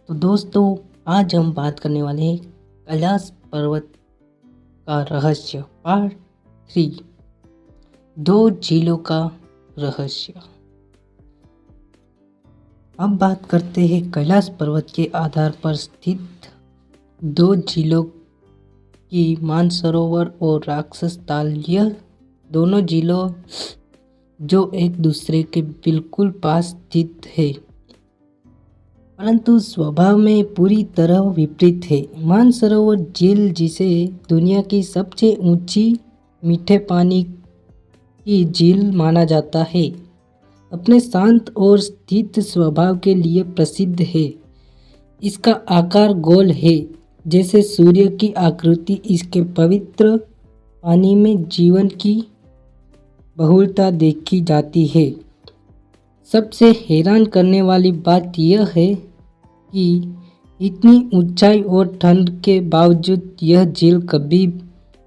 तो दोस्तों, आज हम बात करने वाले हैं कैलाश पर्वत का रहस्य पार्ट 3। दो झीलों का रहस्य। अब बात करते हैं कैलाश पर्वत के आधार पर स्थित दो झीलों की, मानसरोवर और राक्षस ताल। यह दोनों झीलों जो एक दूसरे के बिल्कुल पास स्थित है, परंतु स्वभाव में पूरी तरह विपरीत है। मानसरोवर झील, जिसे दुनिया की सबसे ऊंची मीठे पानी की झील माना जाता है, अपने शांत और स्थिर स्वभाव के लिए प्रसिद्ध है। इसका आकार गोल है, जैसे सूर्य की आकृति। इसके पवित्र पानी में जीवन की बहुलता देखी जाती है। सबसे हैरान करने वाली बात यह है कि इतनी ऊंचाई और ठंड के बावजूद यह झील कभी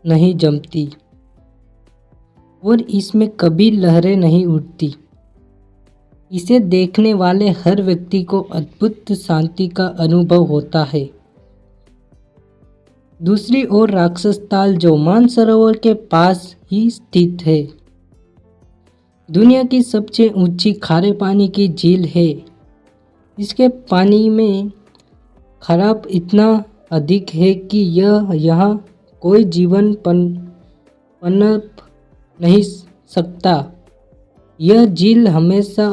नहीं जमती और इसमें कभी लहरें नहीं उठती। इसे देखने वाले हर व्यक्ति को अद्भुत शांति का अनुभव होता है। दूसरी ओर राक्षस ताल, जो मानसरोवर के पास ही स्थित है, दुनिया की सबसे ऊंची खारे पानी की झील है। इसके पानी में खराब इतना अधिक है कि यहाँ कोई जीवन पनप नहीं सकता। यह झील हमेशा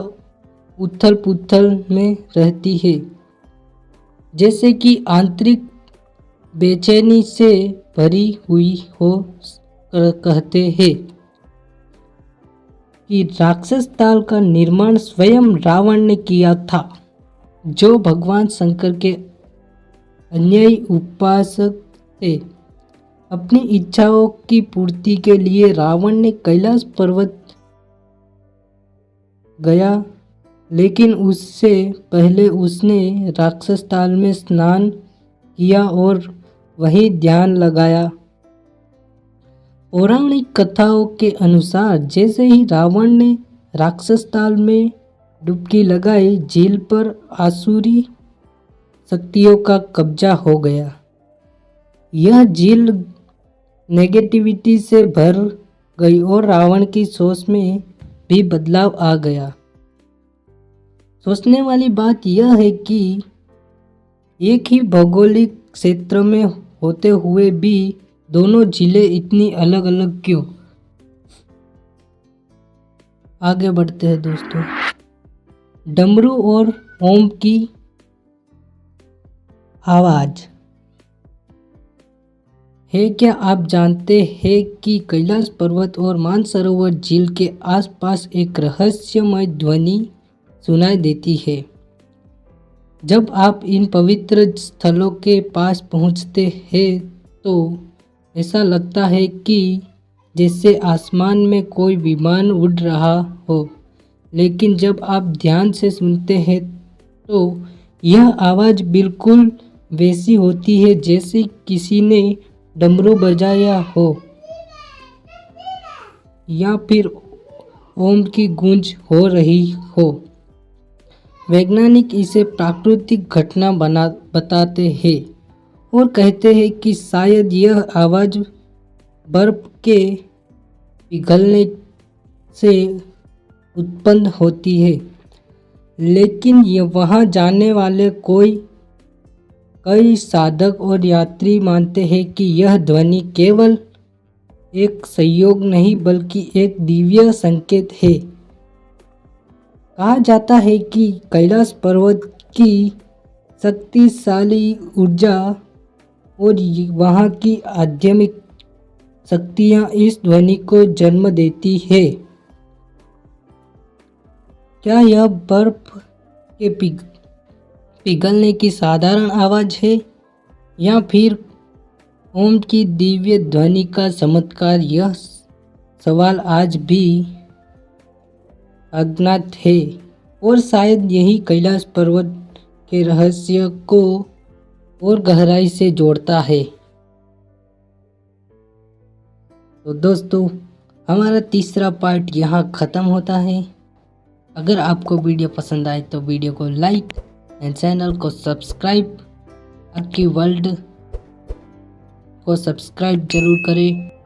उथल पुथल में रहती है, जैसे कि आंतरिक बेचैनी से भरी हुई हो। कहते हैं कि राक्षस ताल का निर्माण स्वयं रावण ने किया था, जो भगवान शंकर के अन्यायी उपासक थे। अपनी इच्छाओं की पूर्ति के लिए रावण ने कैलाश पर्वत गया, लेकिन उससे पहले उसने राक्षस ताल में स्नान किया और वहीं ध्यान लगाया। पौराणिक कथाओं के अनुसार जैसे ही रावण ने राक्षस ताल में डुबकी लगाई, झील पर आसुरी शक्तियों का कब्जा हो गया। यह झील नेगेटिविटी से भर गई और रावण की सोच में भी बदलाव आ गया। सोचने वाली बात यह है कि एक ही भौगोलिक क्षेत्र में होते हुए भी दोनों झीलें इतनी अलग अलग क्यों? आगे बढ़ते हैं दोस्तों। डमरू और ओम की आवाज है। क्या आप जानते हैं कि कैलाश पर्वत और मानसरोवर झील के आसपास एक रहस्यमय ध्वनि सुनाई देती है? जब आप इन पवित्र स्थलों के पास पहुंचते हैं तो ऐसा लगता है कि जैसे आसमान में कोई विमान उड़ रहा हो, लेकिन जब आप ध्यान से सुनते हैं तो यह आवाज़ बिल्कुल वैसी होती है जैसे किसी ने डमरू बजाया हो या फिर ओम की गूंज हो रही हो। वैज्ञानिक इसे प्राकृतिक घटना बताते हैं और कहते हैं कि शायद यह आवाज़ बर्फ के पिघलने से उत्पन्न होती है, लेकिन वहाँ जाने वाले कई साधक और यात्री मानते हैं कि यह ध्वनि केवल एक संयोग नहीं बल्कि एक दिव्य संकेत है। कहा जाता है कि कैलाश पर्वत की शक्तिशाली ऊर्जा और वहाँ की आध्यात्मिक शक्तियाँ इस ध्वनि को जन्म देती है। क्या यह बर्फ के पिघलने की साधारण आवाज़ है या फिर ओम की दिव्य ध्वनि का चमत्कार? यह सवाल आज भी अज्ञात है और शायद यही कैलाश पर्वत के रहस्य को और गहराई से जोड़ता है। तो दोस्तों, हमारा तीसरा पार्ट यहाँ ख़त्म होता है। अगर आपको वीडियो पसंद आए तो वीडियो को लाइक एंड चैनल को सब्सक्राइब, आपकी वर्ल्ड को सब्सक्राइब जरूर करें।